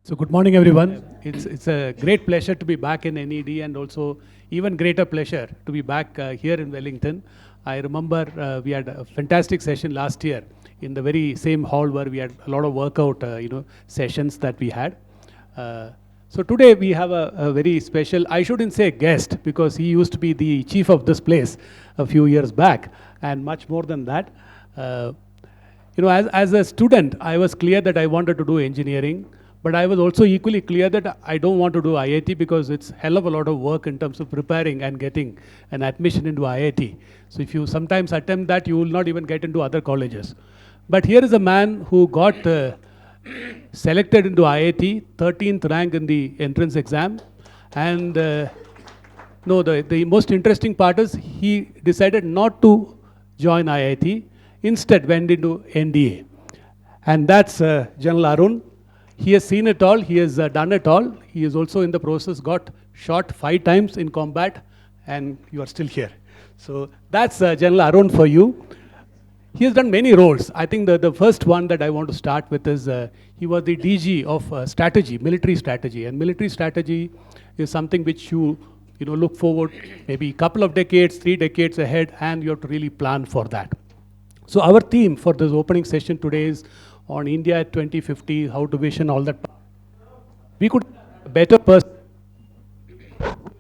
So good morning, everyone. It's a great pleasure to be back in NED, and also even greater pleasure to be back here in Wellington. I remember we had a fantastic session last year in the very same hall where we had a lot of workout, sessions that we had. So today we have a very special, I shouldn't say guest, because he used to be the chief of this place a few years back, and much more than that. As a student, I was clear that I wanted to do engineering, but I was also equally clear that I don't want to do IIT because it's hell of a lot of work in terms of preparing and getting an admission into IIT. So if you sometimes attempt that, you will not even get into other colleges. But here is a man who got selected into IIT, 13th rank in the entrance exam, and no, the most interesting part is he decided not to join IIT, instead went into NDA. And that's General Arun. He has seen it all, he has done it all. He is also in the process, got shot 5 times in combat, and you are still here. So that's General Arun for you. He has done many roles. I think the first one that I want to start with is he was the DG of strategy, military strategy. And military strategy is something which you look forward maybe a couple of decades, 3 decades ahead, and you have to really plan for that. So our theme for this opening session today is on India at 2050, how to vision all that. We could better person.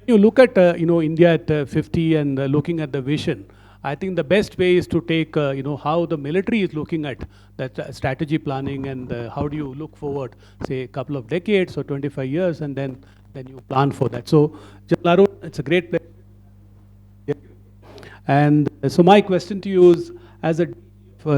You look at India at 50 and looking at the vision. I think the best way is to take how the military is looking at that strategy planning, and how do you look forward, say a couple of decades or 25 years, and then you plan for that. So, General Arun, it's a great pleasure. And so my question to you is, as a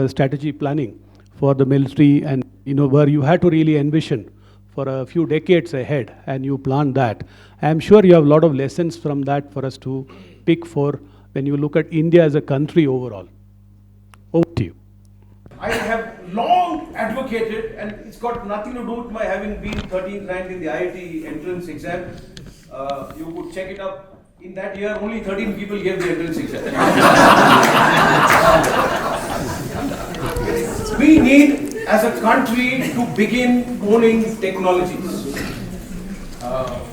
strategy planning for the military, and where you had to really envision for a few decades ahead, and you planned that. I'm sure you have a lot of lessons from that for us to pick for when you look at India as a country overall. Over to you. I have long advocated, and it's got nothing to do with my having been 13th ranked in the IIT entrance exam. You could check it up. In that year, only 13 people gave the entrance exam. We need, as a country, to begin owning technologies.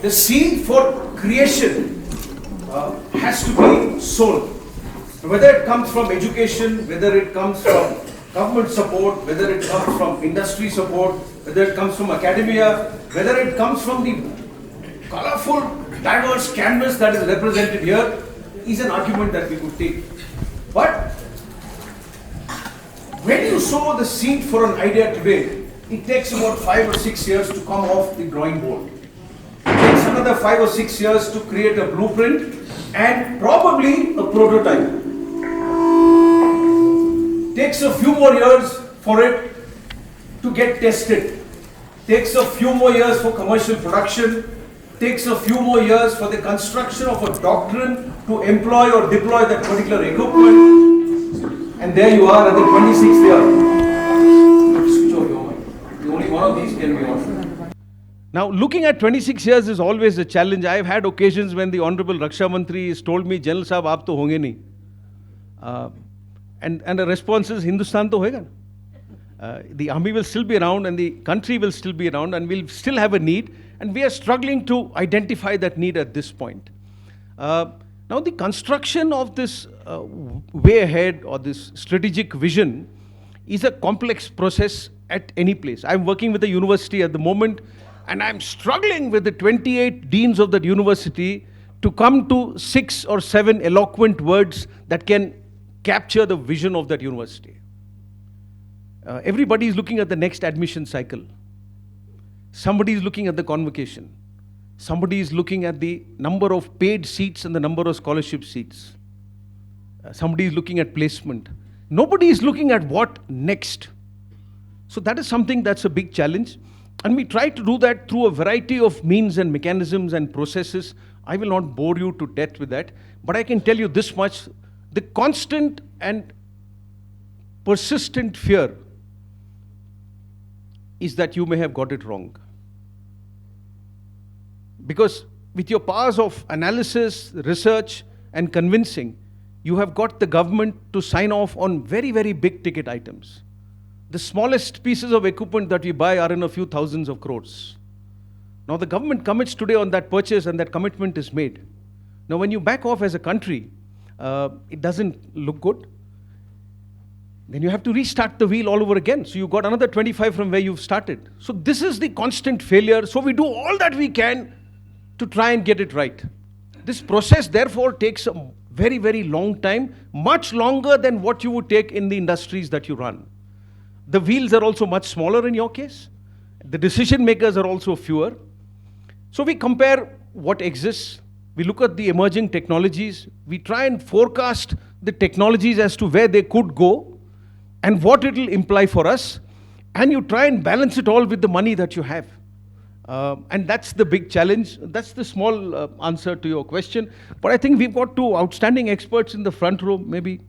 The seed for creation has to be sown. Whether it comes from education, whether it comes from government support, whether it comes from industry support, whether it comes from academia, whether it comes from the colorful, diverse canvas that is represented here, is an argument that we could take. But when you sow the seed for an idea today, it takes about 5 or 6 years to come off the drawing board. It takes another 5 or 6 years to create a blueprint and probably a prototype. Takes a few more years for it to get tested. Takes a few more years for commercial production. Takes a few more years for the construction of a doctrine to employ or deploy that particular equipment. And there you are at the 26th year. Switch off your mind. Only one of these can be on. Now, looking at 26 years is always a challenge. I have had occasions when the Honorable Raksha Mantri has told me, General Sahab, aap to honge nahi. And the response is, Hindustan to hoega na. The army will still be around, and the country will still be around, and we'll still have a need. And we are struggling to identify that need at this point. Now, the construction of this way ahead, or this strategic vision, is a complex process at any place. I'm working with a university at the moment, and I'm struggling with the 28 deans of that university to come to 6 or 7 eloquent words that can capture the vision of that university. Everybody is looking at the next admission cycle. Somebody is looking at the convocation. Somebody is looking at the number of paid seats and the number of scholarship seats. Somebody is looking at placement. Nobody is looking at what next. So that is something that's a big challenge. And we try to do that through a variety of means and mechanisms and processes. I will not bore you to death with that. But I can tell you this much. The constant and persistent fear is that you may have got it wrong. Because with your powers of analysis, research, and convincing, you have got the government to sign off on very, very big ticket items. The smallest pieces of equipment that we buy are in a few thousands of crores. Now the government commits today on that purchase and that commitment is made. Now when you back off as a country, it doesn't look good. Then you have to restart the wheel all over again. So you got another 25 from where you've started. So this is the constant failure. So we do all that we can to try and get it right. This process therefore takes a very, very long time, much longer than what you would take in the industries that you run. The wheels are also much smaller in your case. The decision makers are also fewer. So we compare what exists. We look at the emerging technologies. We try and forecast the technologies as to where they could go and what it will imply for us. And you try and balance it all with the money that you have. And that's the big challenge. That's the small answer to your question. But I think we've got two outstanding experts in the front row, maybe.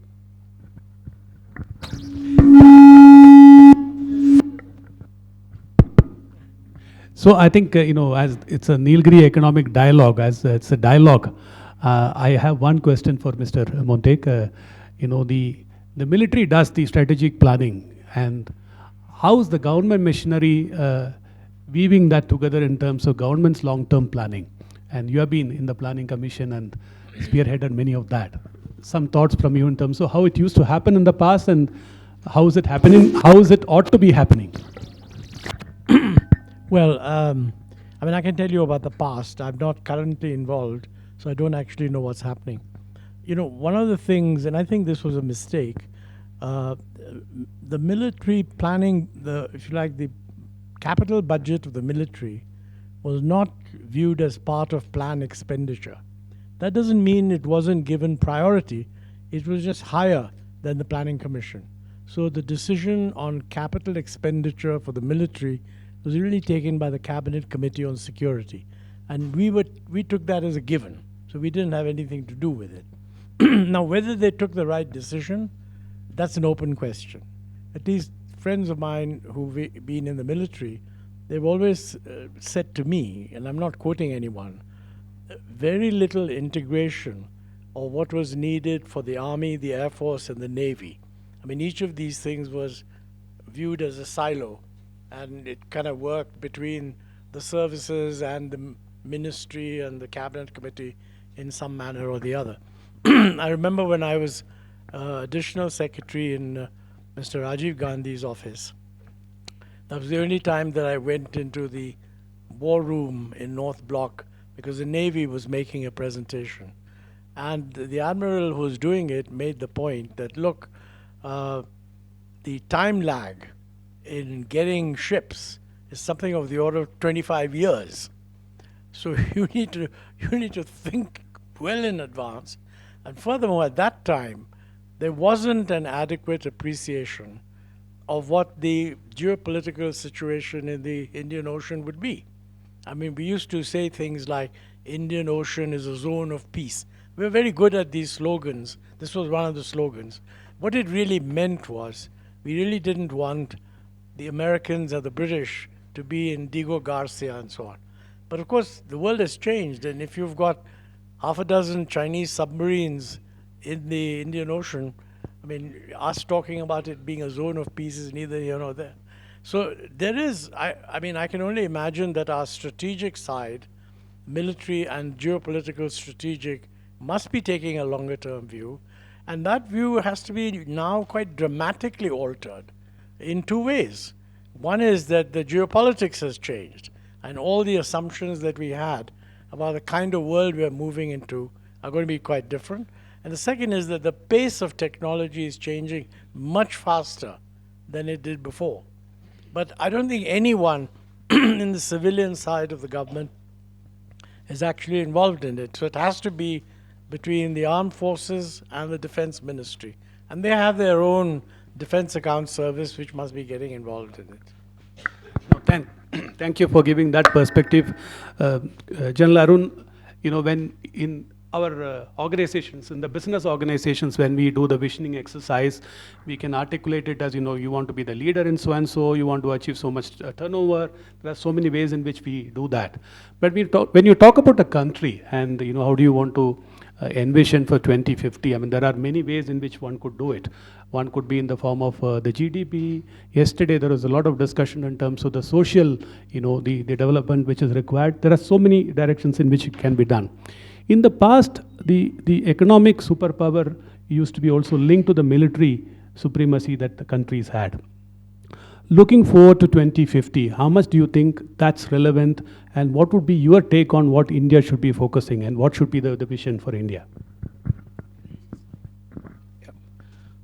So I think, as it's a Nilgiri economic dialogue, as it's a dialogue, I have one question for Mr. Montek. The military does the strategic planning, and how is the government machinery weaving that together in terms of government's long-term planning? And you have been in the planning commission and spearheaded many of that. Some thoughts from you in terms of how it used to happen in the past and how is it happening, how is it ought to be happening? Well, I can tell you about the past. I'm not currently involved, so I don't actually know what's happening. One of the things, and I think this was a mistake, the military planning, if you like, the capital budget of the military was not viewed as part of plan expenditure. That doesn't mean it wasn't given priority. It was just higher than the planning commission. So the decision on capital expenditure for the military was really taken by the Cabinet Committee on Security. And we took that as a given. So we didn't have anything to do with it. Now, whether they took the right decision, that's an open question. At least friends of mine who've been in the military, they've always said to me, and I'm not quoting anyone, very little integration of what was needed for the Army, the Air Force, and the Navy. Each of these things was viewed as a silo, and it kind of worked between the services and the ministry and the cabinet committee in some manner or the other. I remember when I was additional secretary in Mr. Rajiv Gandhi's office. That was the only time that I went into the war room in North Block because the Navy was making a presentation. And the admiral who was doing it made the point that, look, the time lag in getting ships is something of the order of 25 years. So you need to think well in advance. And furthermore, at that time, there wasn't an adequate appreciation of what the geopolitical situation in the Indian Ocean would be. We used to say things like, Indian Ocean is a zone of peace. We're very good at these slogans. This was one of the slogans. What it really meant was, we really didn't want the Americans or the British to be in Diego Garcia and so on. But of course, the world has changed, and if you've got half a dozen Chinese submarines in the Indian Ocean, us talking about it being a zone of peace is neither here nor there. So there is, I can only imagine that our strategic side, military and geopolitical strategic, must be taking a longer term view. And that view has to be now quite dramatically altered in two ways. One is that the geopolitics has changed, and all the assumptions that we had about the kind of world we are moving into are going to be quite different. And the second is that the pace of technology is changing much faster than it did before. But I don't think anyone in the civilian side of the government is actually involved in it. So it has to be between the armed forces and the defense ministry. And they have their own defense account service which must be getting involved in it. Thank you for giving that perspective. General Arun, when in our organizations, in the business organizations, when we do the visioning exercise, we can articulate it as, you want to be the leader in so-and-so, you want to achieve so much turnover. There are so many ways in which we do that. But when you talk about a country and, how do you want to envision for 2050? I mean, there are many ways in which one could do it. One could be in the form of the GDP. Yesterday, there was a lot of discussion in terms of the social, the development which is required. There are so many directions in which it can be done. In the past, the economic superpower used to be also linked to the military supremacy that the countries had. Looking forward to 2050, how much do you think that's relevant, and what would be your take on what India should be focusing and what should be the vision for India?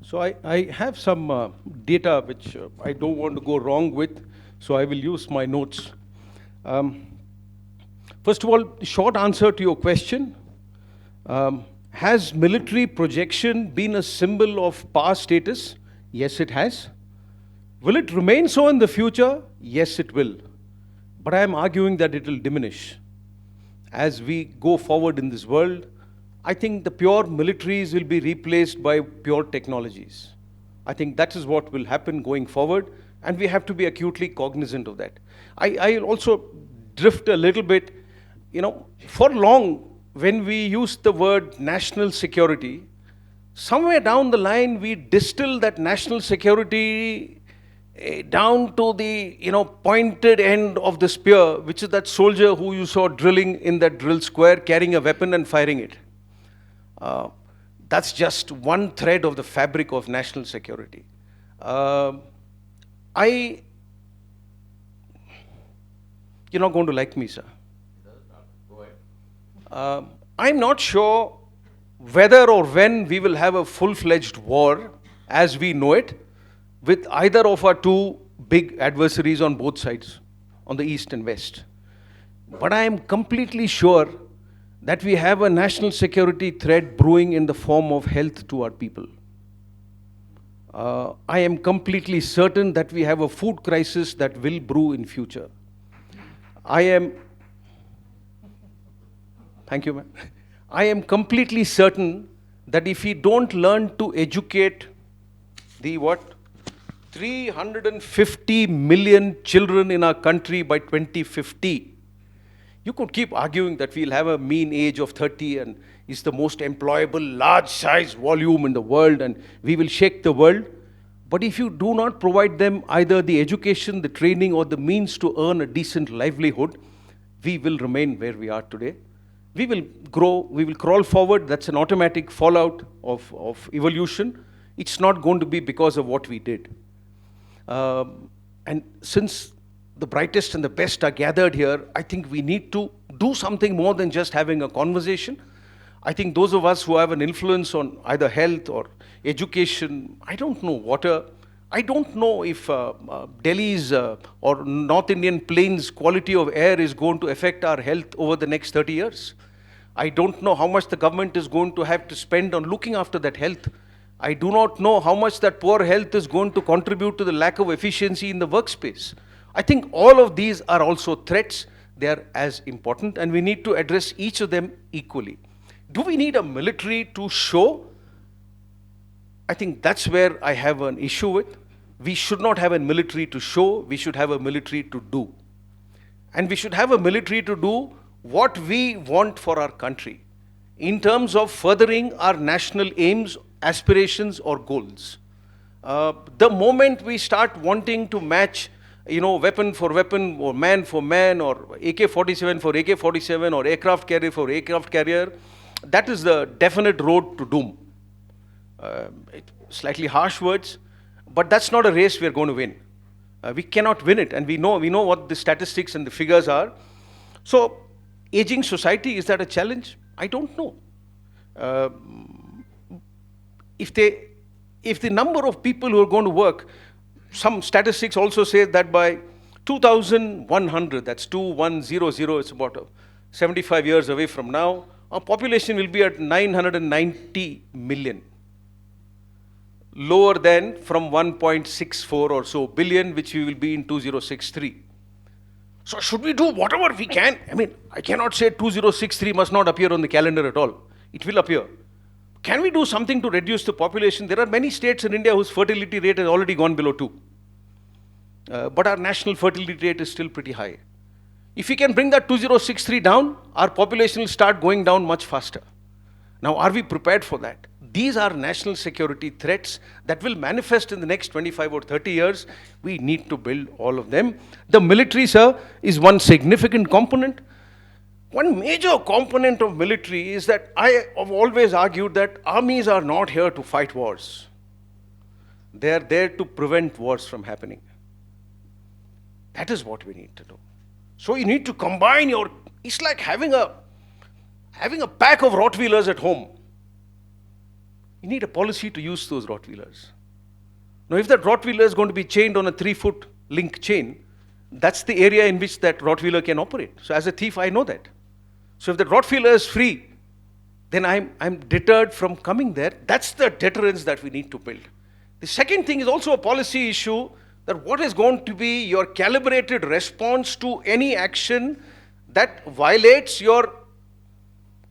So I have some data which I don't want to go wrong with, so I will use my notes. First of all, the short answer to your question, has military projection been a symbol of power status? Yes, it has. Will it remain so in the future? Yes, it will. But I am arguing that it will diminish. As we go forward in this world, I think the pure militaries will be replaced by pure technologies. I think that is what will happen going forward, and we have to be acutely cognizant of that. I also drift a little bit, for long, when we use the word national security, somewhere down the line we distill that national security down to the pointed end of the spear, which is that soldier who you saw drilling in that drill square, carrying a weapon and firing it. That's just one thread of the fabric of national security. You're not going to like me, sir. I'm not sure whether or when we will have a full-fledged war as we know it with either of our two big adversaries on both sides, on the east and west. But I am completely sure that we have a national security threat brewing in the form of health to our people. I am completely certain that we have a food crisis that will brew in future. Thank you, ma'am. I am completely certain that if we don't learn to educate the 350 million children in our country by 2050, you could keep arguing that we'll have a mean age of 30 and is the most employable, large size volume in the world and we will shake the world. But if you do not provide them either the education, the training, or the means to earn a decent livelihood, we will remain where we are today. We will grow, we will crawl forward. That's an automatic fallout of evolution. It's not going to be because of what we did. And since the brightest and the best are gathered here, I think we need to do something more than just having a conversation. I think those of us who have an influence on either health or education, I don't know, water, I don't know if Delhi's or North Indian plains quality of air is going to affect our health over the next 30 years. I don't know how much the government is going to have to spend on looking after that health. I do not know how much that poor health is going to contribute to the lack of efficiency in the workspace. I think all of these are also threats. They are as important and we need to address each of them equally. Do we need a military to show? I think that's where I have an issue with. We should not have a military to show, we should have a military to do. And we should have a military to do what we want for our country in terms of furthering our national aims, aspirations or goals. The moment we start wanting to match weapon for weapon or man for man or AK-47 for AK-47 or aircraft carrier for aircraft carrier, that is the definite road to doom. Slightly harsh words, but that's not a race we are going to win. We cannot win it, and we know what the statistics and the figures are. So, aging society, is that a challenge? I don't know. If the number of people who are going to work, some statistics also say that by 2100, that's 2100, it's about 75 years away from now, our population will be at 990 million. Lower than from 1.64 or so billion, which we will be in 2063. So should we do whatever we can? I mean, I cannot say 2063 must not appear on the calendar at all. It will appear. Can we do something to reduce the population? There are many states in India whose fertility rate has already gone below 2. But our national fertility rate is still pretty high. If we can bring that 2063 down, our population will start going down much faster. Now, are we prepared for that? These are national security threats that will manifest in the next 25 or 30 years. We need to build all of them. The military, sir, is one significant component. One major component of military is that I have always argued that armies are not here to fight wars. They are there to prevent wars from happening. That is what we need to do. So you need to combine your, it's like having a pack of Rottweilers at home. You need a policy to use those Rottweilers. Now, if that Rottweiler is going to be chained on a 3-foot link chain, that's the area in which that Rottweiler can operate. So as a thief, I know that. So if the Rottweiler is free, then I'm deterred from coming there. That's the deterrence that we need to build. The second thing is also a policy issue, that what is going to be your calibrated response to any action that violates your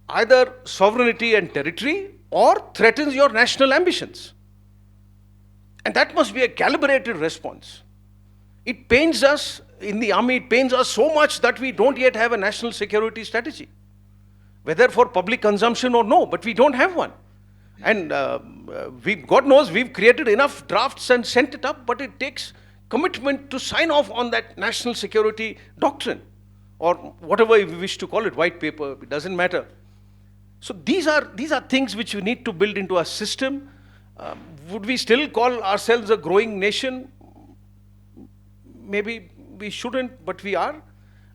either sovereignty and territory or threatens your national ambitions. And that must be a calibrated response. It pains us, in the army, it pains us so much that we don't yet have a national security strategy. Whether for public consumption or no, but we don't have one. And God knows we've created enough drafts and sent it up, but it takes commitment to sign off on that national security doctrine, or whatever we wish to call it, white paper, it doesn't matter. So these are things which we need to build into our system. Would we still call ourselves a growing nation? Maybe we shouldn't, but we are.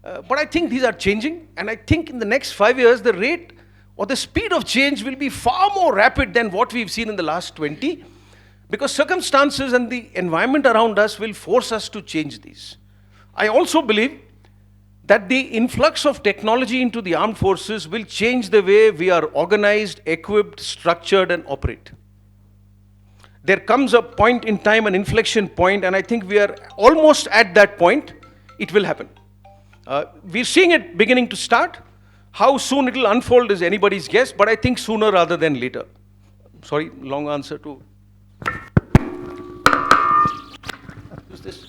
But I think these are changing, and I think in the next 5 years, the rate or the speed of change will be far more rapid than what we've seen in the last 20, because circumstances and the environment around us will force us to change these. I also believe that the influx of technology into the armed forces will change the way we are organized, equipped, structured, and operate. There comes a point in time, an inflection point, and I think we are almost at that point. It will happen. We're seeing it beginning to start. How soon it will unfold is anybody's guess, but I think sooner rather than later. Sorry, long answer to... Who's this?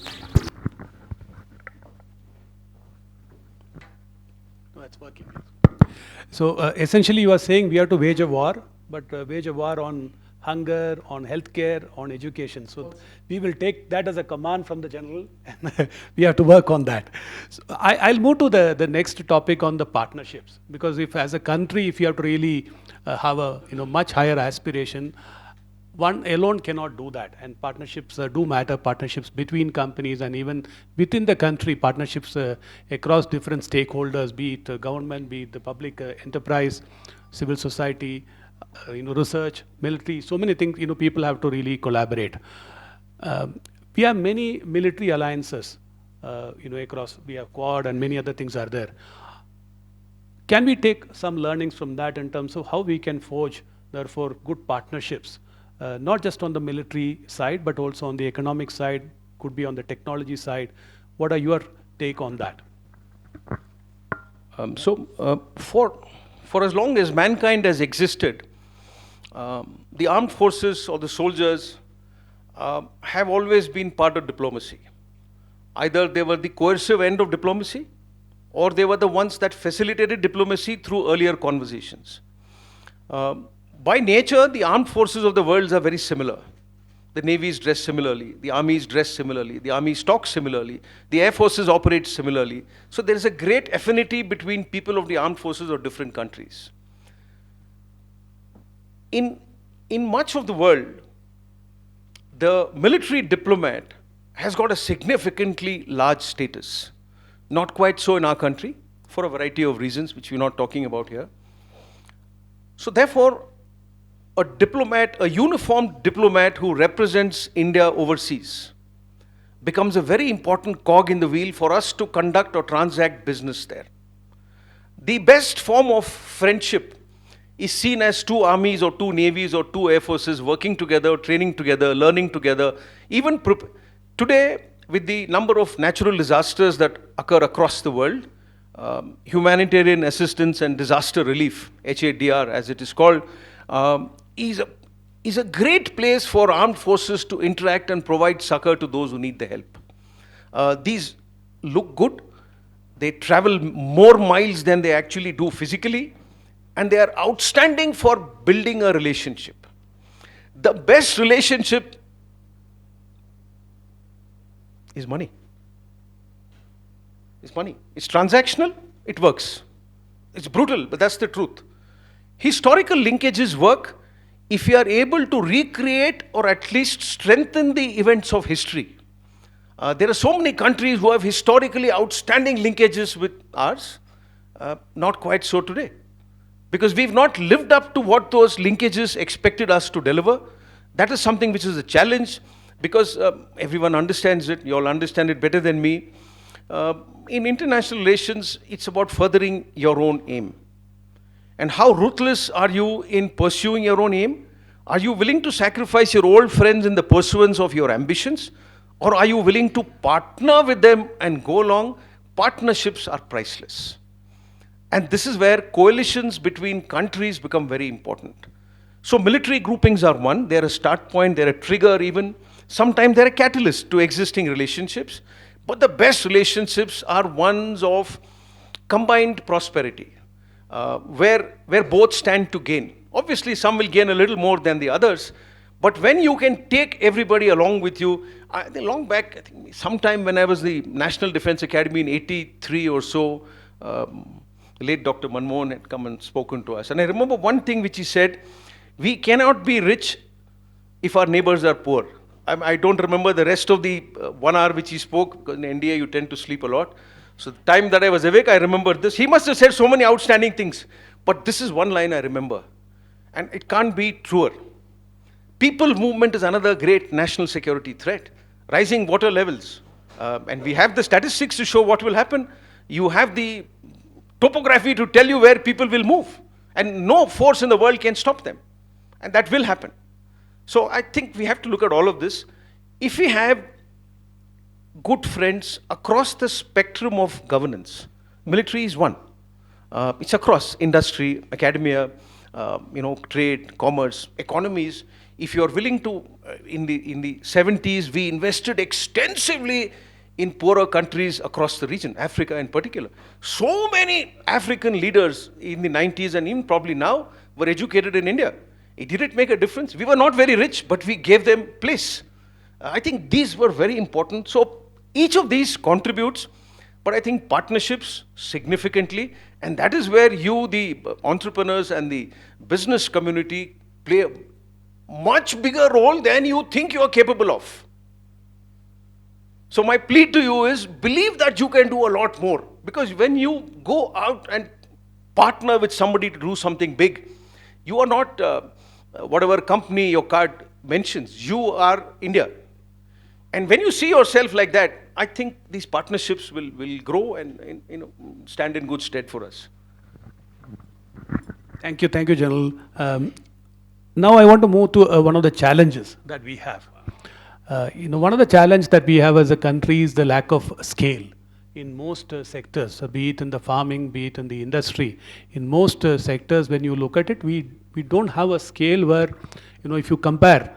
No, it's working. So essentially you are saying we have to wage a war, but wage a war on hunger, on healthcare, on education. So we will take that as a command from the general, and we have to work on that. So I'll move to the next topic on the partnerships, because if as a country, if you have to really have a much higher aspiration, one alone cannot do that. And partnerships do matter, partnerships between companies and even within the country, partnerships across different stakeholders, be it government, be it the public enterprise, civil society, research, military, so many things, people have to really collaborate. We have many military alliances, across, we have Quad and many other things are there. Can we take some learnings from that in terms of how we can forge, therefore, good partnerships, not just on the military side, but also on the economic side, could be on the technology side. What are your take on that? For as long as mankind has existed, the armed forces or the soldiers have always been part of diplomacy. Either they were the coercive end of diplomacy, or they were the ones that facilitated diplomacy through earlier conversations. By nature, the armed forces of the world are very similar. The navies dress similarly, the armies dress similarly, the armies talk similarly, the air forces operate similarly. So there is a great affinity between people of the armed forces of different countries. In much of the world, the military diplomat has got a significantly large status. Not quite so in our country, for a variety of reasons, which we're not talking about here. So therefore, a diplomat, a uniformed diplomat who represents India overseas, becomes a very important cog in the wheel for us to conduct or transact business there. The best form of friendship is seen as two armies or two navies or two air forces working together, training together, learning together. Even today, with the number of natural disasters that occur across the world, humanitarian assistance and disaster relief, HADR as it is called, is a great place for armed forces to interact and provide succor to those who need the help. These look good. They travel more miles than they actually do physically. and they are outstanding for building a relationship. The best relationship is money. It's money. It's transactional, it works. It's brutal, but that's the truth. Historical linkages work if you are able to recreate or at least strengthen the events of history. There are so many countries who have historically outstanding linkages with ours, not quite so today. Because we've not lived up to what those linkages expected us to deliver. That is something which is a challenge, because everyone understands it, you all understand it better than me. In international relations, it's about furthering your own aim. And how ruthless are you in pursuing your own aim? Are you willing to sacrifice your old friends in the pursuance of your ambitions? Or are you willing to partner with them and go along? Partnerships are priceless. And this is where coalitions between countries become very important. So military groupings are one, they're a start point, they're a trigger even. Sometimes they're a catalyst to existing relationships. But the best relationships are ones of combined prosperity, where both stand to gain. Obviously, some will gain a little more than the others, but when you can take everybody along with you, long back, I think sometime when I was the National Defense Academy in 83 or so, late Dr. Manmohan had come and spoken to us. And I remember one thing which he said, we cannot be rich if our neighbors are poor. I don't remember the rest of the 1 hour which he spoke, because in India you tend to sleep a lot. So the time that I was awake, I remember this. He must have said so many outstanding things, but this is one line I remember. And it can't be truer. People movement is another great national security threat. Rising water levels. And we have the statistics to show what will happen. You have the topography to tell you where people will move. And no force in the world can stop them. And that will happen. So I think we have to look at all of this. If we have good friends across the spectrum of governance, military is one. It's across industry, academia, trade, commerce, economies. If you're willing to, in the 70s, we invested extensively in poorer countries across the region, Africa in particular. So many African leaders in the 90s and even probably now were educated in India. Did it make a difference? We were not very rich, but we gave them place. I think these were very important. So each of these contributes, but I think partnerships significantly, and that is where you, the entrepreneurs and the business community, play a much bigger role than you think you are capable of. So my plea to you is, believe that you can do a lot more, because when you go out and partner with somebody to do something big, you are not whatever company your card mentions, you are India. And when you see yourself like that, I think these partnerships will grow and stand in good stead for us. Thank you, General. Now I want to move to one of the challenges that we have. One of the challenges that we have as a country is the lack of scale in most sectors, be it in the farming, be it in the industry. In most sectors, when you look at it, we don't have a scale where, if you compare,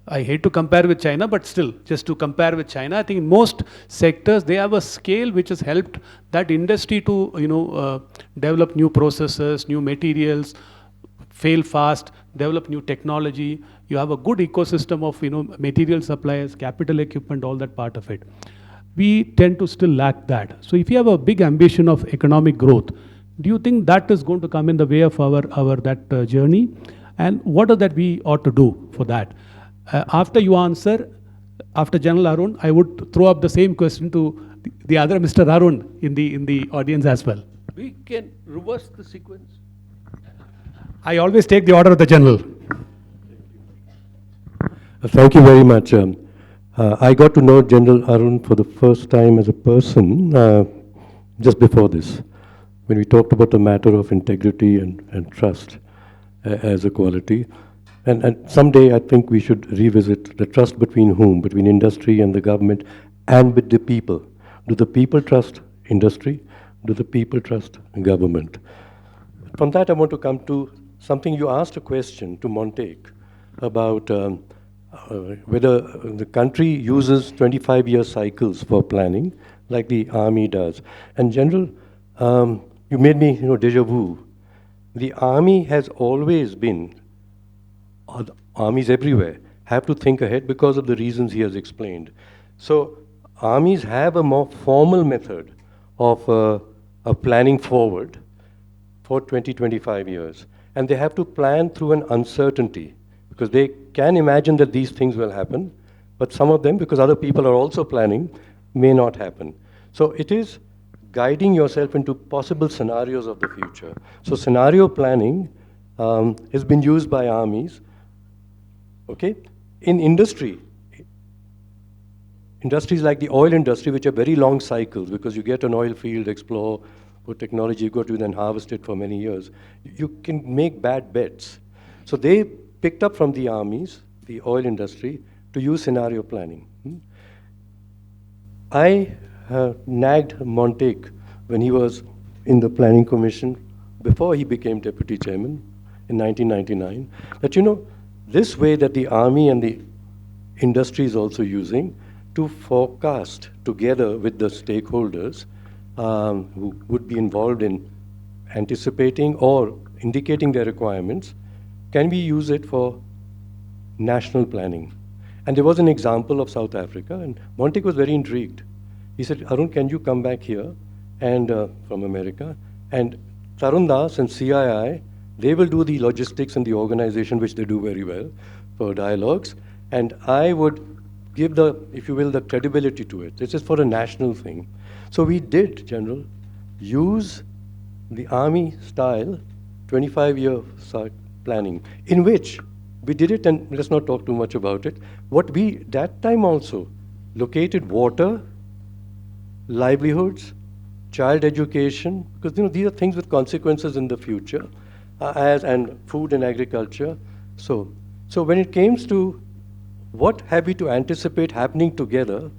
I hate to compare with China, but still, just to compare with China, I think in most sectors, they have a scale which has helped that industry to, develop new processes, new materials, fail fast, develop new technology. You have a good ecosystem of, material suppliers, capital equipment, all that part of it. We tend to still lack that. So if you have a big ambition of economic growth, do you think that is going to come in the way of our that journey? And what is that we ought to do for that? After you answer, after General Arun, I would throw up the same question to the other Mr. Arun in the audience as well. We can reverse the sequence. I always take the order of the General. Thank you very much. I got to know General Arun for the first time as a person just before this, when we talked about the matter of integrity and trust as a quality. And someday I think we should revisit the trust between whom? Between industry and the government and with the people. Do the people trust industry? Do the people trust government? From that I want to come to something you asked a question to Montague about whether the country uses 25-year cycles for planning like the army does. And General, you made me, deja vu. the army has always been, armies everywhere have to think ahead because of the reasons he has explained. So armies have a more formal method of planning forward for 20, 25 years. And they have to plan through an uncertainty because they can imagine that these things will happen, but some of them, because other people are also planning, may not happen. So it is guiding yourself into possible scenarios of the future. So scenario planning has been used by armies, okay? In industries like the oil industry, which are very long cycles, because you get an oil field, explore, put technology, you go to then harvest it for many years, you can make bad bets. So they picked up from the armies, the oil industry, to use scenario planning. I nagged Montek when he was in the planning commission before he became deputy chairman in 1999, that, you know, this way that the army and the industry is also using to forecast together with the stakeholders who would be involved in anticipating or indicating their requirements, can we use it for national planning? And there was an example of South Africa, and Montek was very intrigued. He said, Arun, can you come back here and from America, and Tarun Das and CII, they will do the logistics and the organization, which they do very well for dialogues, and I would give the, if you will, the credibility to it. This is for a national thing. So we did, General, use the army style 25-year planning, in which we did it, and let's not talk too much about it. What we, that time also, located water, livelihoods, child education, because, you know, these are things with consequences in the future, and food and agriculture. So when it came to what have we to anticipate happening together,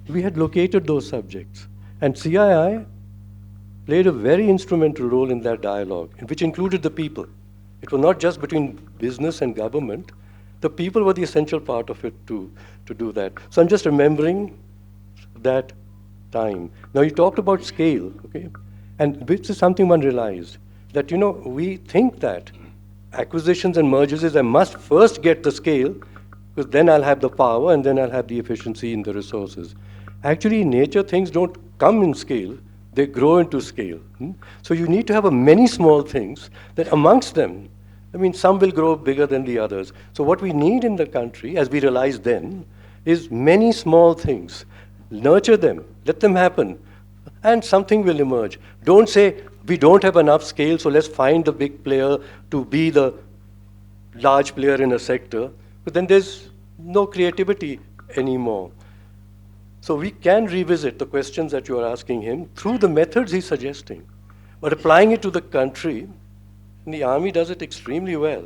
we had located those subjects. And CII played a very instrumental role in that dialogue, which included the people. It was not just between business and government. The people were the essential part of it to do that. So I'm just remembering that time. Now you talked about scale, okay? And which is something one realized, that, you know, we think that acquisitions and mergers is I must first get the scale, because then I'll have the power and then I'll have the efficiency in the resources. Actually, in nature, things don't come in scale, they grow into scale. So you need to have many small things that amongst them, I mean, some will grow bigger than the others. So what we need in the country, as we realized then, is many small things. Nurture them, let them happen, and something will emerge. Don't say, we don't have enough scale, so let's find the big player to be the large player in a sector, but then there's no creativity anymore. So we can revisit the questions that you are asking him through the methods he's suggesting, but applying it to the country, the army does it extremely well.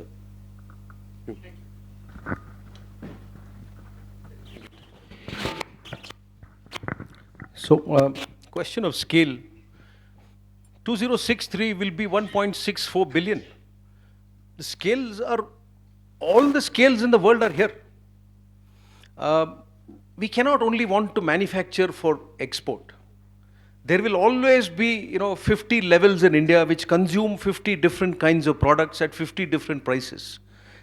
So, question of scale. 2063 will be 1.64 billion. The scales are, all the scales in the world are here. We cannot only want to manufacture for export. There will always be, 50 levels in India which consume 50 different kinds of products at 50 different prices.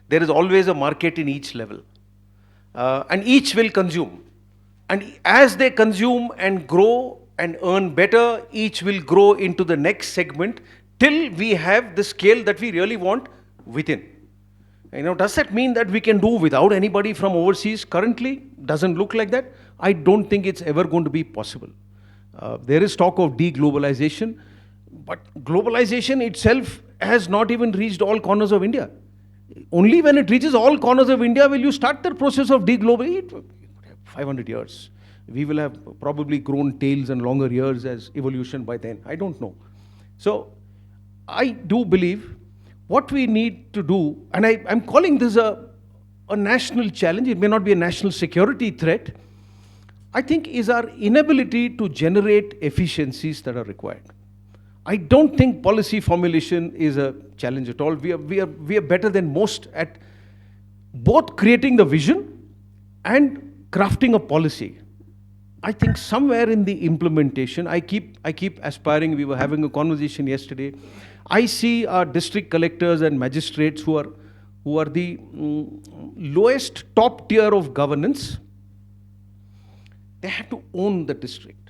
There is always a market in each level. And each will consume. And as they consume and grow and earn better, each will grow into the next segment till we have the scale that we really want within. Does that mean that we can do without anybody from overseas? Currently, doesn't look like that. I don't think it's ever going to be possible. There is talk of deglobalization, but globalization itself has not even reached all corners of India. Only when it reaches all corners of India will you start the process of deglobalization. 500 years. We will have probably grown tails and longer ears as evolution by then. I don't know. So I do believe what we need to do, and I'm calling this a national challenge, it may not be a national security threat, I think is our inability to generate efficiencies that are required. I don't think policy formulation is a challenge at all. We are better than most at both creating the vision and crafting a policy. I think somewhere in the implementation, I keep aspiring. We were having a conversation yesterday. I see our district collectors and magistrates who are the lowest top tier of governance. They have to own the district,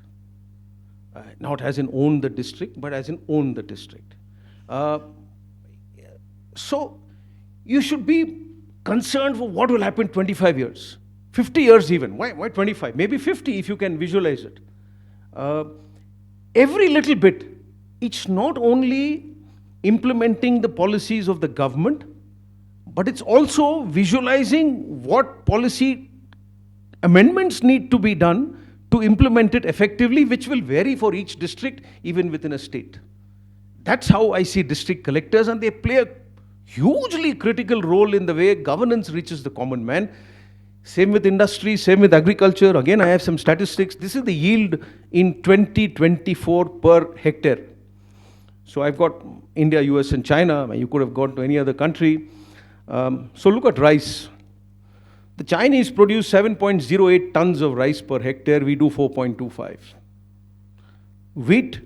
not as in own the district, but as in own the district. So you should be concerned for what will happen 25 years. 50 years even. Why 25? Maybe 50 if you can visualize it. Every little bit, it's not only implementing the policies of the government, but it's also visualizing what policy amendments need to be done to implement it effectively, which will vary for each district, even within a state. That's how I see district collectors, and they play a hugely critical role in the way governance reaches the common man. Same with industry, same with agriculture. Again, I have some statistics. This is the yield in 2024 per hectare. So I've got India, US, and China. You could have gone to any other country. So look at rice. The Chinese produce 7.08 tons of rice per hectare. We do 4.25. Wheat,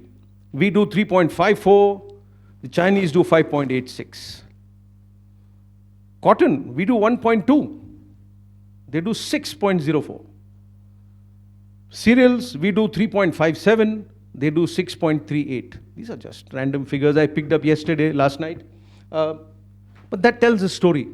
we do 3.54. The Chinese do 5.86. Cotton, we do 1.2. They do 6.04. Cereals, we do 3.57. They do 6.38. These are just random figures I picked up last night. But that tells a story.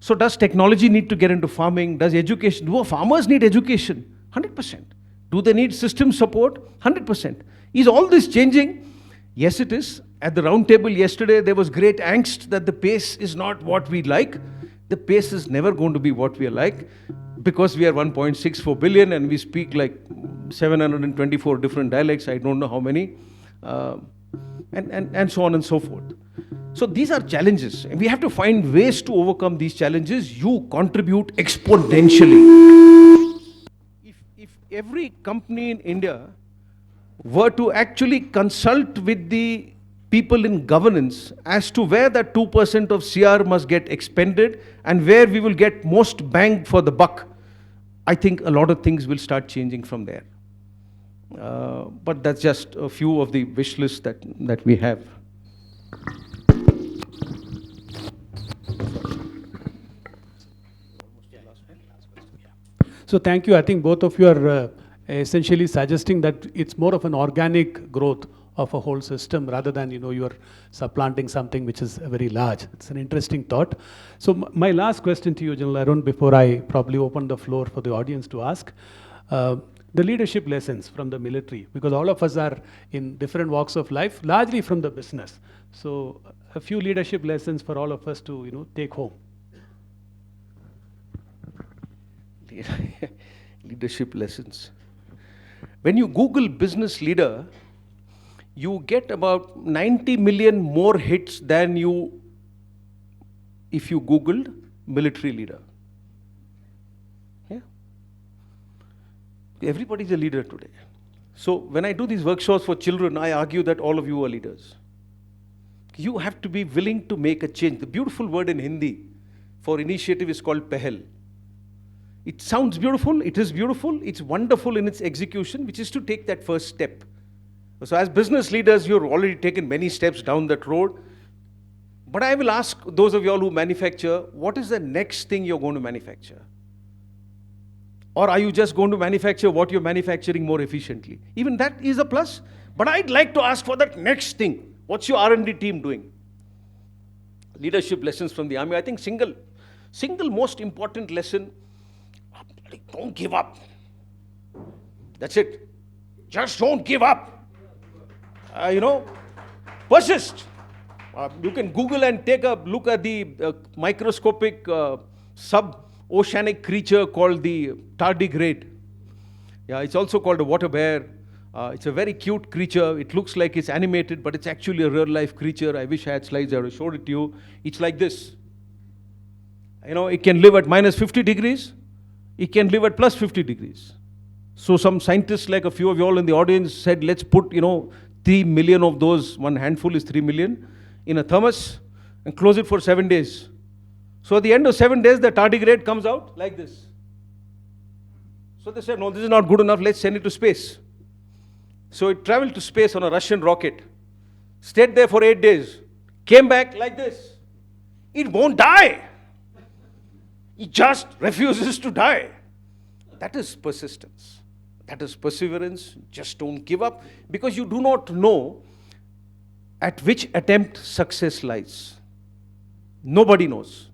So does technology need to get into farming? Does education? Do farmers need education? 100%. Do they need system support? 100%. Is all this changing? Yes, it is. At the round table yesterday, there was great angst that the pace is not what we like. The pace is never going to be what we are like, because we are 1.64 billion and we speak like 724 different dialects, I don't know how many, and so on and so forth. So these are challenges, and we have to find ways to overcome these challenges. You contribute exponentially. If every company in India were to actually consult with the people in governance as to where that 2% of CR must get expended and where we will get most bang for the buck, I think a lot of things will start changing from there. But that's just a few of the wish lists that we have. So thank you. I think both of you are essentially suggesting that it's more of an organic growth of a whole system rather than, you're supplanting something which is very large. It's an interesting thought. So my last question to you, General Arun, before I probably open the floor for the audience to ask, the leadership lessons from the military, because all of us are in different walks of life, largely from the business. So a few leadership lessons for all of us to, take home. Leadership lessons. When you Google business leader, you get about 90 million more hits than if you Googled military leader. Yeah. Everybody's a leader today. So when I do these workshops for children, I argue that all of you are leaders. You have to be willing to make a change. The beautiful word in Hindi for initiative is called Pehel. It sounds beautiful, it is beautiful, it's wonderful in its execution, which is to take that first step. So as business leaders, you've already taken many steps down that road. But I will ask those of you all who manufacture, what is the next thing you're going to manufacture? Or are you just going to manufacture what you're manufacturing more efficiently? Even that is a plus. But I'd like to ask for that next thing. What's your R&D team doing? Leadership lessons from the army. I think single most important lesson, don't give up. That's it. Just don't give up. Persist. You can Google and take a look at the microscopic sub-oceanic creature called the tardigrade. Yeah, it's also called a water bear. It's a very cute creature. It looks like it's animated, but it's actually a real-life creature. I wish I had slides. I would have showed it to you. It's like this. It can live at minus 50 degrees. It can live at plus 50 degrees. So some scientists, like a few of you all in the audience, said, let's put, 3 million of those, one handful is 3 million, in a thermos and close it for 7 days. So at the end of 7 days, the tardigrade comes out like this. So they said, no, this is not good enough, let's send it to space. So it traveled to space on a Russian rocket, stayed there for 8 days, came back like this. It won't die. It just refuses to die. That is persistence. That is perseverance. Just don't give up, because you do not know at which attempt success lies. Nobody knows.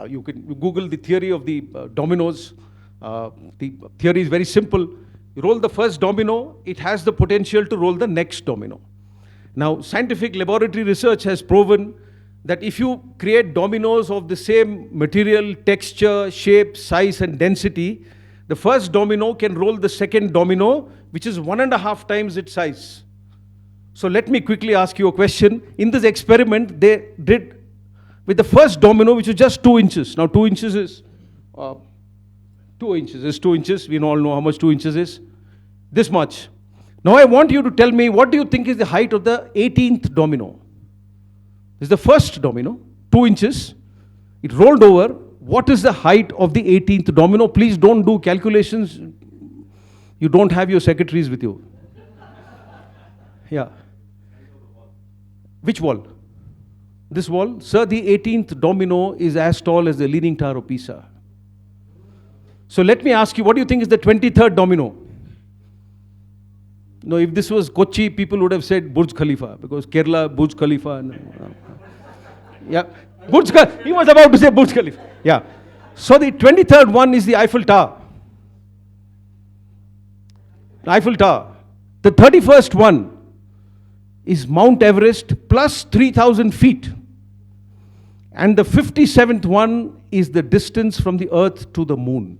You can Google the theory of the dominoes. The theory is very simple. You roll the first domino, it has the potential to roll the next domino. Now, scientific laboratory research has proven that if you create dominoes of the same material, texture, shape, size, and density, the first domino can roll the second domino, which is 1.5 times its size. So let me quickly ask you a question. In this experiment, they did with the first domino, which is just 2 inches. Now 2 inches is 2 inches. Is 2 inches. We all know how much 2 inches is. This much. Now I want you to tell me, what do you think is the height of the 18th domino? This is the first domino, 2 inches. It rolled over. What is the height of the 18th domino? Please don't do calculations. You don't have your secretaries with you. Yeah. Which wall? This wall? Sir, the 18th domino is as tall as the Leaning Tower of Pisa. So let me ask you, what do you think is the 23rd domino? No, if this was Kochi, people would have said Burj Khalifa, because Kerala, Burj Khalifa. Yeah, Burj Khalifa. He was about to say Burj Khalifa. Yeah. So the 23rd one is the Eiffel Tower. Eiffel Tower. The 31st one is Mount Everest plus 3,000 feet. And the 57th one is the distance from the earth to the moon.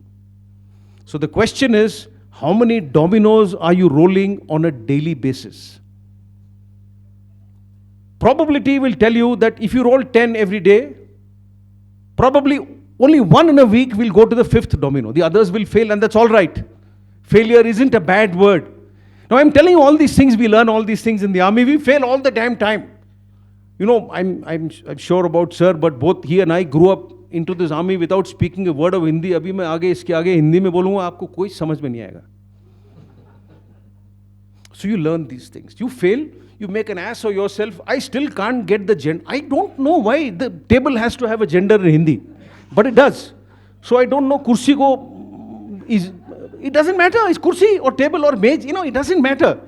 So the question is, how many dominoes are you rolling on a daily basis? Probability will tell you that if you roll 10 every day, probably only 1 in a week will go to the 5th domino. The others will fail, and that's all right. Failure isn't a bad word. Now I'm telling you all these things, we learn all these things in the army, we fail all the damn time. You know, I'm sure about sir, but both he and I grew up into this army without speaking a word of Hindi. अभी मैं आगे इसके आगे हिंदी में बोलूँगा, आपको कोई समझ में नहीं आएगा. So you learn these things. You fail, you make an ass of yourself. I still can't get the gender. I don't know why the table has to have a gender in Hindi, but it does. So I don't know kursi ko is, it doesn't matter. It's kursi or table or mage. You know, it doesn't matter.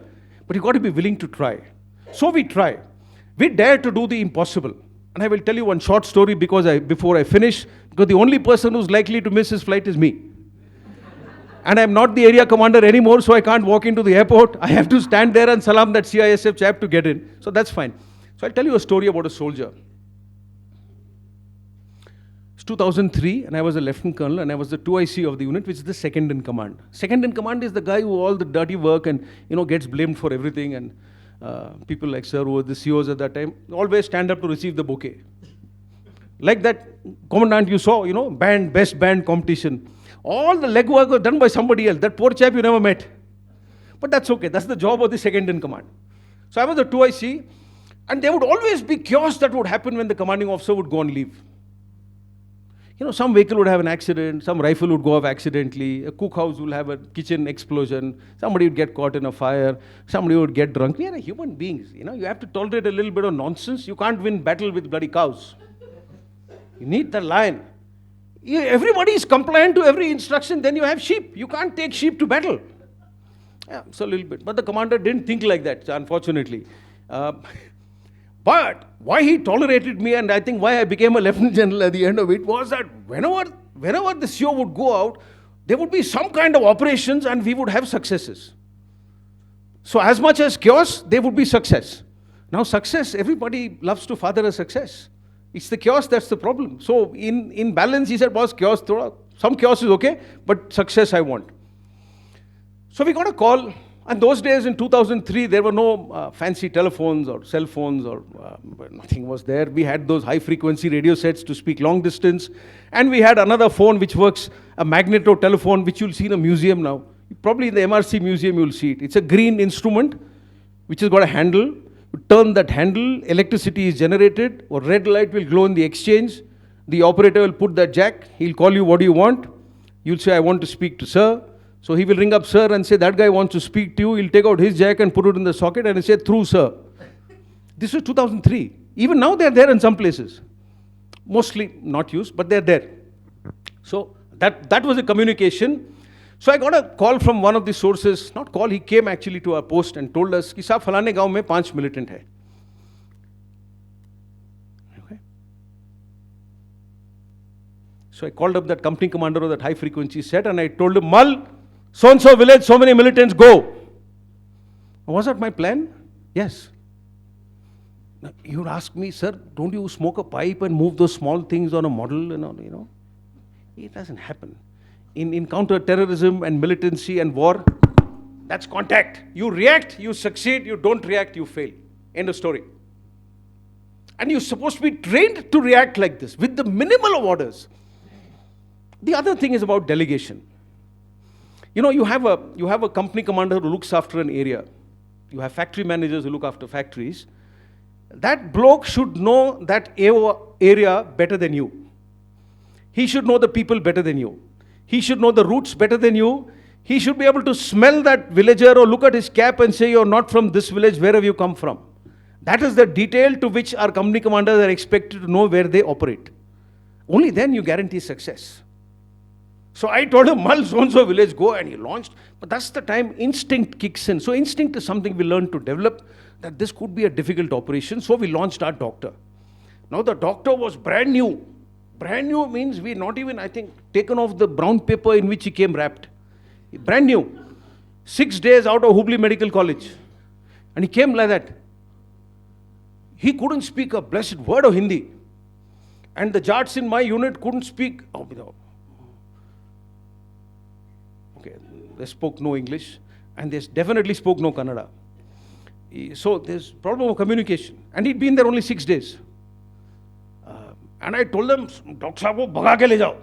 But you got to be willing to try. So we try. We dare to do the impossible. And I will tell you one short story before I finish, because the only person who's likely to miss his flight is me. And I'm not the area commander anymore, so I can't walk into the airport. I have to stand there and salam that CISF chap to get in. So that's fine. So I'll tell you a story about a soldier. It's 2003, and I was a lieutenant colonel, and I was the 2IC of the unit, which is the second in command. Second in command is the guy who all the dirty work and, you know, gets blamed for everything. And people like sir, who were the COs at that time, always stand up to receive the bouquet. Like that commandant you saw, you know, best band competition. All the legwork was done by somebody else. That poor chap you never met. But that's okay. That's the job of the second in command. So I was the 2IC, and there would always be chaos that would happen when the commanding officer would go on leave. You know, some vehicle would have an accident, some rifle would go off accidentally, a cookhouse will have a kitchen explosion, somebody would get caught in a fire, somebody would get drunk. We are human beings, you know, you have to tolerate a little bit of nonsense. You can't win battle with bloody cows. You need the lion. Everybody is compliant to every instruction, then you have sheep. You can't take sheep to battle. Yeah, so a little bit. But the commander didn't think like that, unfortunately. But why he tolerated me, and I think why I became a lieutenant general at the end of it, was that whenever the CO would go out, there would be some kind of operations and we would have successes. So as much as chaos, there would be success. Now success, everybody loves to father a success. It's the chaos that's the problem. So in balance, he said, boss, chaos, some chaos is okay, but success I want. So we got a call, and those days in 2003, there were no fancy telephones or cell phones, or nothing was there. We had those high frequency radio sets to speak long distance, and we had another phone which works, a magneto telephone, which you'll see in a museum now. Probably in the MRC museum you'll see it. It's a green instrument which has got a handle. You turn that handle, electricity is generated, or red light will glow in the exchange. The operator will put that jack, he'll call you, what do you want? You'll say, I want to speak to sir. So he will ring up sir and say, that guy wants to speak to you. He'll take out his jack and put it in the socket and he'll say, through sir. This was 2003. Even now they're there in some places. Mostly not used, but they're there. So that was a communication. So I got a call from one of the sources, not call, he came actually to our post and told us, कि साहब फलाने गांव में 5 militant है. Okay. So I called up that company commander of that high frequency set and I told him, Mal, so-and-so village, so many militants, go. Was that my plan? Yes. Now, you'd ask me, sir, don't you smoke a pipe and move those small things on a model and all, you know? It doesn't happen. In counter-terrorism and militancy and war, that's contact. You react, you succeed. You don't react, you fail. End of story. And you're supposed to be trained to react like this with the minimal of orders. The other thing is about delegation. You know, you have a company commander who looks after an area. You have factory managers who look after factories. That bloke should know that area better than you. He should know the people better than you. He should know the routes better than you. He should be able to smell that villager or look at his cap and say, you're not from this village, where have you come from? That is the detail to which our company commanders are expected to know where they operate. Only then you guarantee success. So I told him, Mal, so-and-so village, go, and he launched. But that's the time instinct kicks in. So instinct is something we learn to develop, that this could be a difficult operation. So we launched our doctor. Now the doctor was brand new. Brand new means we not even, I think, taken off the brown paper in which he came wrapped. Brand new. 6 days out of Hubli Medical College. And he came like that. He couldn't speak a blessed word of Hindi. And the Jats in my unit couldn't speak. Okay, they spoke no English. And they definitely spoke no Kannada. So there's problem of communication. And he'd been there only 6 days. And I told them, Doctor Sahab, bhaga ke le jao.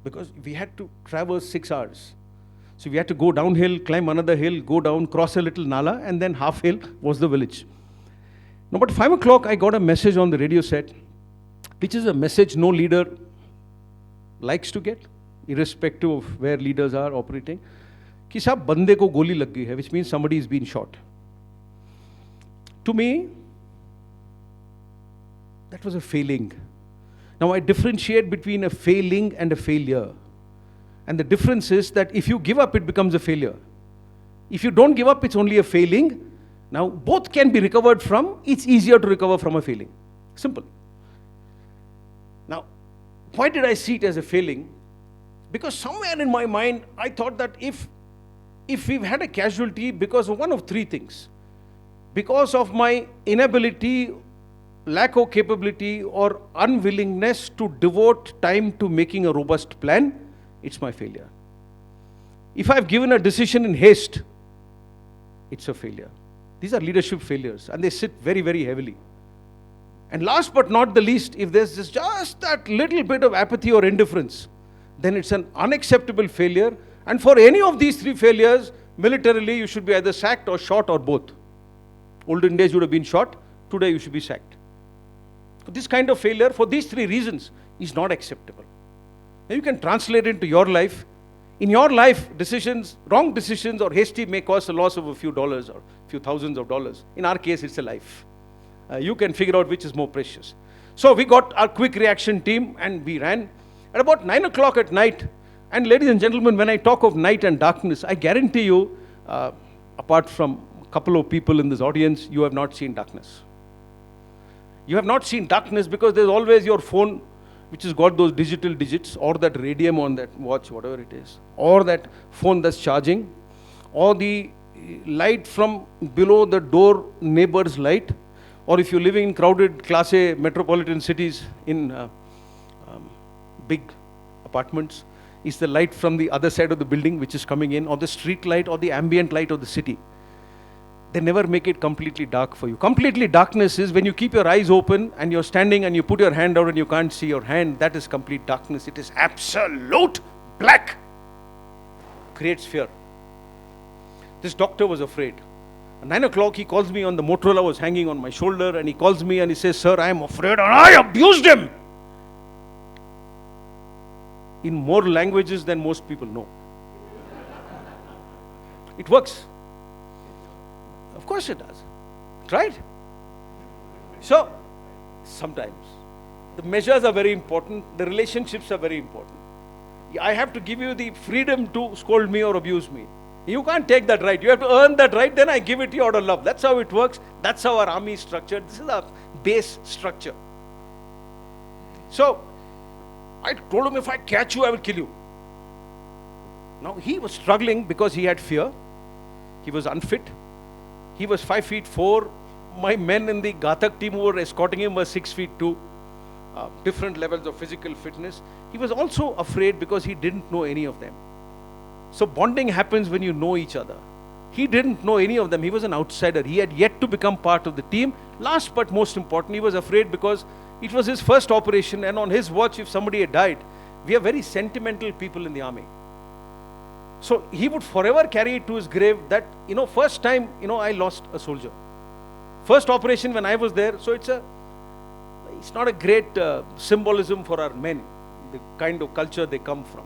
Because we had to traverse 6 hours. So we had to go downhill, climb another hill, go down, cross a little nala, and then half hill was the village. Now, but 5 o'clock, I got a message on the radio set, which is a message no leader likes to get, irrespective of where leaders are operating. Ki sahab, bande ko goli lag gayi hai, which means somebody is being shot. To me, that was a failing. Now I differentiate between a failing and a failure. And the difference is that if you give up, it becomes a failure. If you don't give up, it's only a failing. Now both can be recovered from. It's easier to recover from a failing. Simple. Now, why did I see it as a failing? Because somewhere in my mind, I thought that if we've had a casualty because of one of 3 things, because of my inability, lack of capability, or unwillingness to devote time to making a robust plan, it's my failure. If I've given a decision in haste, it's a failure. These are leadership failures, and they sit very, very heavily. And last but not the least, if there's just that little bit of apathy or indifference, then it's an unacceptable failure. And for any of these 3 failures, militarily, you should be either sacked or shot or both. Olden days, you would have been shot. Today, you should be sacked. This kind of failure, for these 3 reasons, is not acceptable. Now you can translate it into your life. In your life, decisions, wrong decisions or hasty may cause a loss of a few dollars or a few thousands of dollars. In our case, it's a life. You can figure out which is more precious. So we got our quick reaction team and we ran. At about 9 o'clock at night, and ladies and gentlemen, when I talk of night and darkness, I guarantee you, apart from a couple of people in this audience, you have not seen darkness. You have not seen darkness because there's always your phone which has got those digital digits, or that radium on that watch, whatever it is, or that phone that's charging, or the light from below the door neighbor's light, or if you're living in crowded Class A metropolitan cities in big apartments, is the light from the other side of the building which is coming in, or the street light, or the ambient light of the city. They never make it completely dark for you. Completely darkness is when you keep your eyes open and you're standing and you put your hand out and you can't see your hand. That is complete darkness. It is absolute black. Creates fear. This doctor was afraid. At 9 o'clock, he calls me on the Motorola, was hanging on my shoulder, and he calls me and he says, "Sir, I am afraid and I abused him." in more languages than most people know. It works. Of course it does. Right? So, sometimes the measures are very important, the relationships are very important. I have to give you the freedom to scold me or abuse me. You can't take that right. You have to earn that right, then I give it to you out of love. That's how it works. That's how our army is structured. This is our base structure. So, I told him, if I catch you, I will kill you. Now, he was struggling because he had fear. He was unfit. He was 5'4". My men in the Ghatak team who were escorting him were 6'2". Different levels of physical fitness. He was also afraid because he didn't know any of them. So bonding happens when you know each other. He didn't know any of them. He was an outsider. He had yet to become part of the team. Last but most important, he was afraid because it was his first operation, and on his watch, if somebody had died, we are very sentimental people in the army. So he would forever carry it to his grave that, first time, I lost a soldier. First operation when I was there, so it's not a great symbolism for our men, the kind of culture they come from.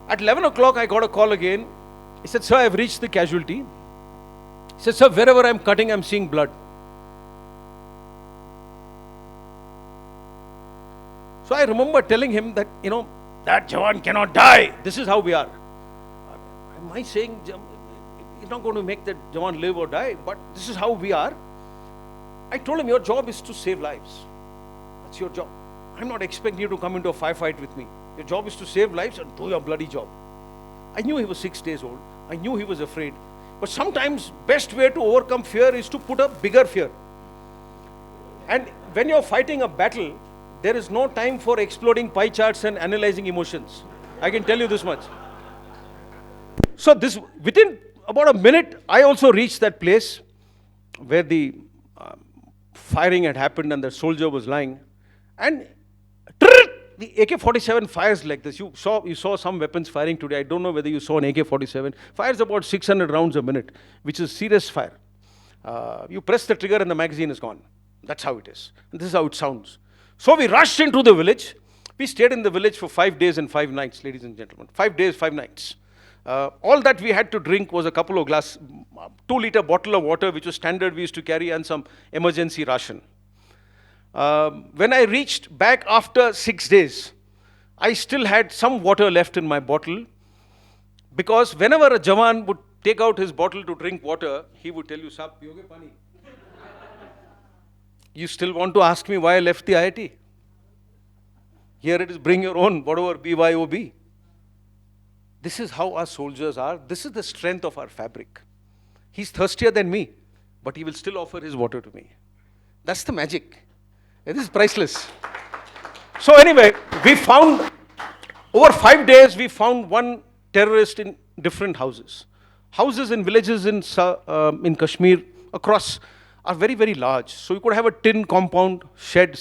At 11 o'clock, I got a call again. He said, sir, I've reached the casualty. He said, sir, wherever I'm cutting, I'm seeing blood. So I remember telling him that, that Jawan cannot die. This is how we are. Am I saying he's not going to make that Jawan live or die, but this is how we are. I told him, your job is to save lives. That's your job. I'm not expecting you to come into a firefight with me. Your job is to save lives and do your bloody job. I knew he was 6 days old. I knew he was afraid. But sometimes best way to overcome fear is to put a bigger fear. And when you're fighting a battle, there is no time for exploding pie charts and analyzing emotions. I can tell you this much. So within about a minute, I also reached that place where the firing had happened and the soldier was lying. And the AK-47 fires like this. You saw some weapons firing today. I don't know whether you saw an AK-47. Fires about 600 rounds a minute, which is serious fire. You press the trigger and the magazine is gone. That's how it is. And this is how it sounds. So we rushed into the village. We stayed in the village for 5 days and 5 nights, ladies and gentlemen. 5 days, 5 nights. All that we had to drink was a couple of 2-liter bottle of water, which was standard we used to carry, and some emergency ration. When I reached back after 6 days, I still had some water left in my bottle, because whenever a Jawan would take out his bottle to drink water, he would tell you, Saab, piyoge pani? You still want to ask me why I left the IIT? Here it is, bring your own, whatever BYOB. This is how our soldiers are. This is the strength of our fabric. He's thirstier than me, but he will still offer his water to me. That's the magic. It is priceless. So anyway, we found, over 5 days, we found one terrorist in different houses. Houses in villages in Kashmir across are very, very large. So you could have a tin compound, shed,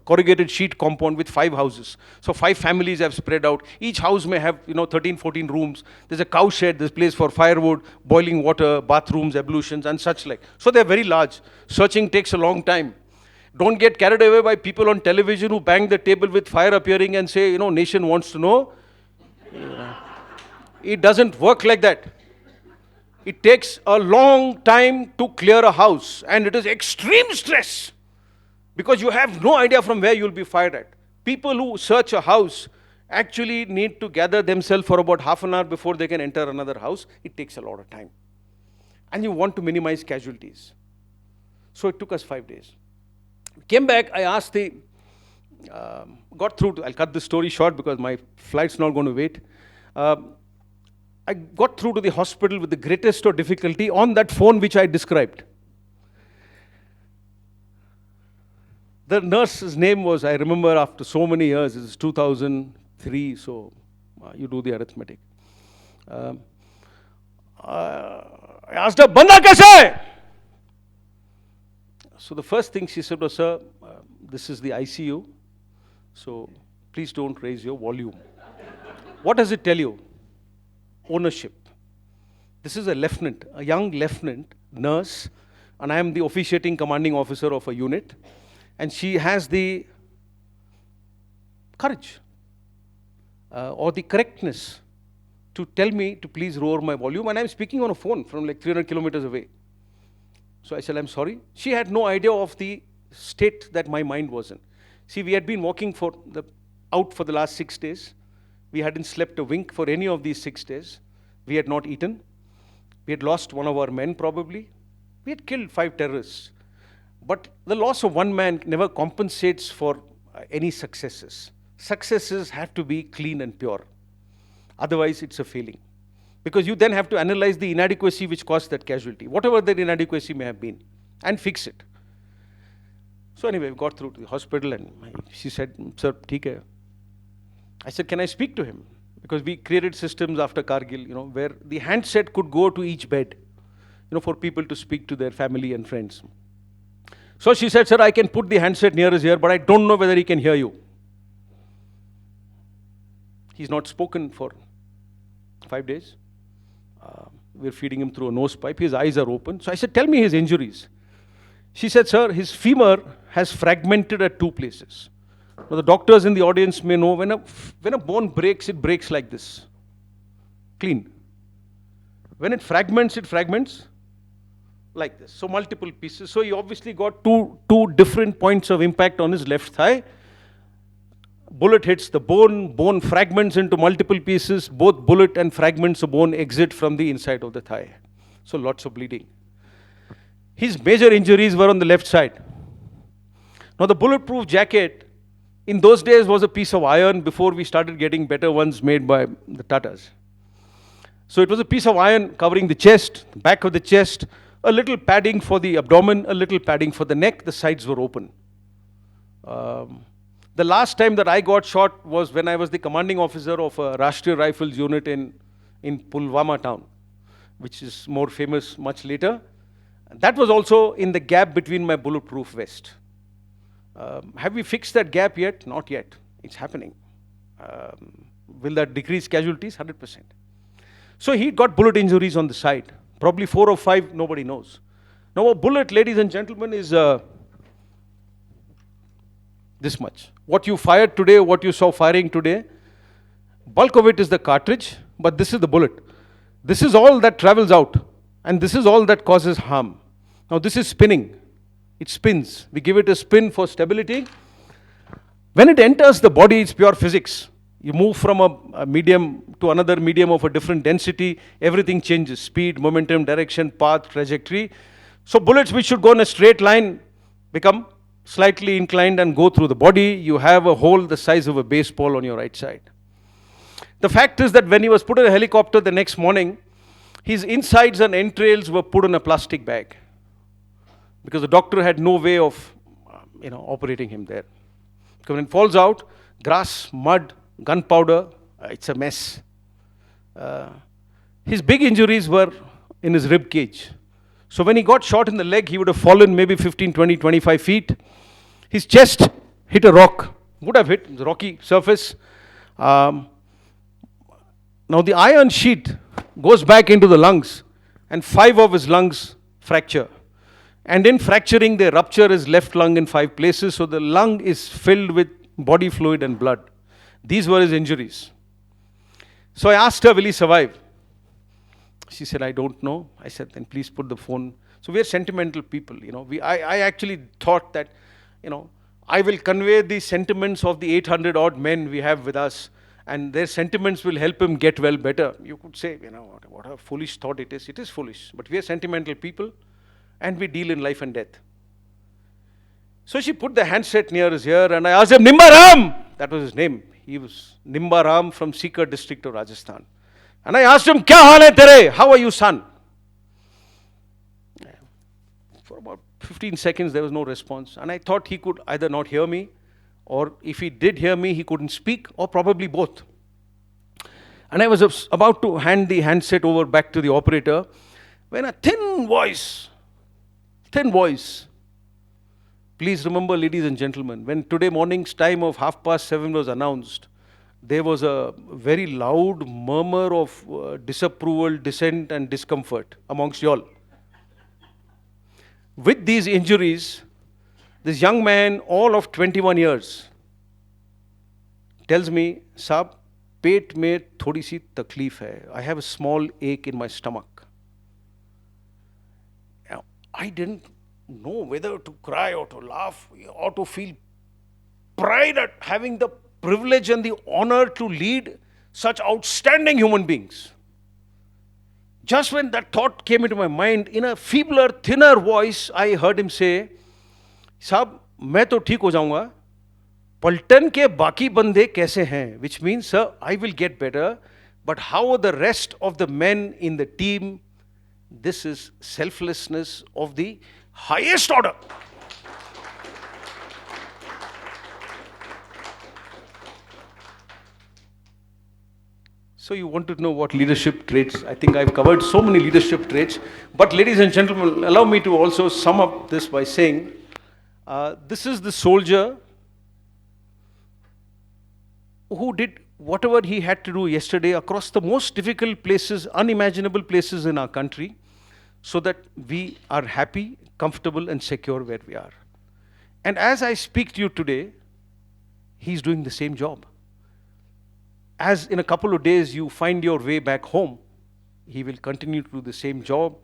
corrugated sheet compound with 5 houses. So 5 families have spread out. Each house may have, 13, 14 rooms. There's a cow shed, there's place for firewood, boiling water, bathrooms, ablutions, and such like. So they're very large. Searching takes a long time. Don't get carried away by people on television who bang the table with fire appearing and say, nation wants to know. It doesn't work like that. It takes a long time to clear a house, and it is extreme stress because you have no idea from where you'll be fired at. People who search a house actually need to gather themselves for about half an hour before they can enter another house. It takes a lot of time. And you want to minimize casualties. So it took us 5 days. Came back, I asked got through, I'll cut the story short because my flight's not going to wait. I got through to the hospital with the greatest of difficulty on that phone which I described. The nurse's name was, I remember after so many years, it's 2003, so you do the arithmetic. I asked her, Banda kaise hai? So the first thing she said was, sir, this is the ICU, so please don't raise your volume. What does it tell you? Ownership. This is a lieutenant, a young lieutenant, nurse, and I am the officiating commanding officer of a unit, and she has the courage. or the correctness to tell me to please lower my volume, and I'm speaking on a phone from like 300 kilometers away. So I said, I'm sorry. She had no idea of the state that my mind was in. See, we had been walking out for the last 6 days. We hadn't slept a wink for any of these 6 days. We had not eaten. We had lost one of our men probably. We had killed 5 terrorists. But the loss of one man never compensates for any successes. Successes have to be clean and pure. Otherwise, it's a failing. Because you then have to analyze the inadequacy which caused that casualty, whatever that inadequacy may have been, and fix it. So anyway, we got through to the hospital, and she said, sir, theek hai. I said, can I speak to him? Because we created systems after Kargil, where the handset could go to each bed, for people to speak to their family and friends. So she said, sir, I can put the handset near his ear, but I don't know whether he can hear you. He's not spoken for 5 days. We're feeding him through a nose pipe. His eyes are open. So I said, tell me his injuries. She said, sir, his femur has fragmented at 2 places. Now, the doctors in the audience may know when a bone breaks, it breaks like this. Clean. When it fragments like this. So multiple pieces. So he obviously got two different points of impact on his left thigh. Bullet hits the bone fragments into multiple pieces. Both bullet and fragments of bone exit from the inside of the thigh. So lots of bleeding. His major injuries were on the left side. Now the bulletproof jacket in those days was a piece of iron before we started getting better ones made by the Tatas. So it was a piece of iron covering the chest, the back of the chest, a little padding for the abdomen, a little padding for the neck. The sides were open. The last time that I got shot was when I was the commanding officer of a Rashtriya Rifles unit in Pulwama town, which is more famous much later. That was also in the gap between my bulletproof vest. Have we fixed that gap yet? Not yet. It's happening. Will that decrease casualties? 100%. So he got bullet injuries on the side. Probably 4 or 5, nobody knows. Now a bullet, ladies and gentlemen, is this much. What you fired today, what you saw firing today, bulk of it is the cartridge, but this is the bullet. This is all that travels out, and this is all that causes harm. Now this is spinning. It spins. We give it a spin for stability. When it enters the body, it's pure physics. You move from a medium to another medium of a different density, everything changes. Speed, momentum, direction, path, trajectory. So bullets which should go in a straight line become slightly inclined and go through the body. You have a hole the size of a baseball on your right side. The fact is that when he was put in a helicopter the next morning, his insides and entrails were put in a plastic bag because the doctor had no way of operating him there. Because when it falls out, grass, mud, gunpowder, it's a mess. His big injuries were in his rib cage. So when he got shot in the leg, he would have fallen maybe 15, 20, 25 feet. His chest hit a rock, would have hit the rocky surface. Now the iron sheet goes back into the lungs, and 5 of his lungs fracture. And in fracturing, they rupture his left lung in 5 places, so the lung is filled with body fluid and blood. These were his injuries. So I asked her, will he survive? She said, I don't know. I said, then please put the phone. So we are sentimental people, I actually thought that, I will convey the sentiments of the 800 odd men we have with us, and their sentiments will help him get well better. You could say, what a foolish thought it is. It is foolish, but we are sentimental people, and we deal in life and death. So she put the handset near his ear, and I asked him, Nimbaram! That was his name. He was Nimbaram from Sikar district of Rajasthan. And I asked him, Kya haal hai tere? How are you, son? For about 15 seconds, there was no response. And I thought he could either not hear me, or if he did hear me, he couldn't speak, or probably both. And I was about to hand the handset over back to the operator, when a thin voice, please remember, ladies and gentlemen, when today morning's time of 7:30 was announced, there was a very loud murmur of disapproval, dissent, and discomfort amongst you all. With these injuries, this young man, all of 21 years, tells me, Saab, पेट में थोड़ी सी तकलीफ है. I have a small ache in my stomach. Now, I didn't know whether to cry or to laugh or to feel pride at having the privilege and the honor to lead such outstanding human beings. Just when that thought came into my mind, in a feebler, thinner voice, I heard him say, साहब मैं तो ठीक हो जाऊंगा, पलटन के बाकी बंदे कैसे हैं? Which means, sir, I will get better, but how are the rest of the men in the team? This is selflessness of the highest order. So you want to know what leadership traits? I think I've covered so many leadership traits. But ladies and gentlemen, allow me to also sum up this by saying, this is the soldier who did whatever he had to do yesterday across the most difficult places, unimaginable places in our country, so that we are happy, comfortable, and secure where we are. And as I speak to you today, he's doing the same job. As in a couple of days you find your way back home, he will continue to do the same job.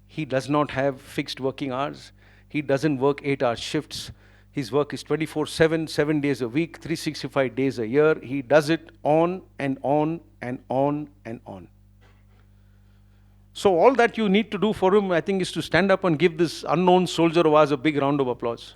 He does not have fixed working hours. He doesn't work 8-hour shifts. His work is 24/7, 7 days a week, 365 days a year. He does it on and on and on and on. So all that you need to do for him, I think, is to stand up and give this unknown soldier of ours a big round of applause.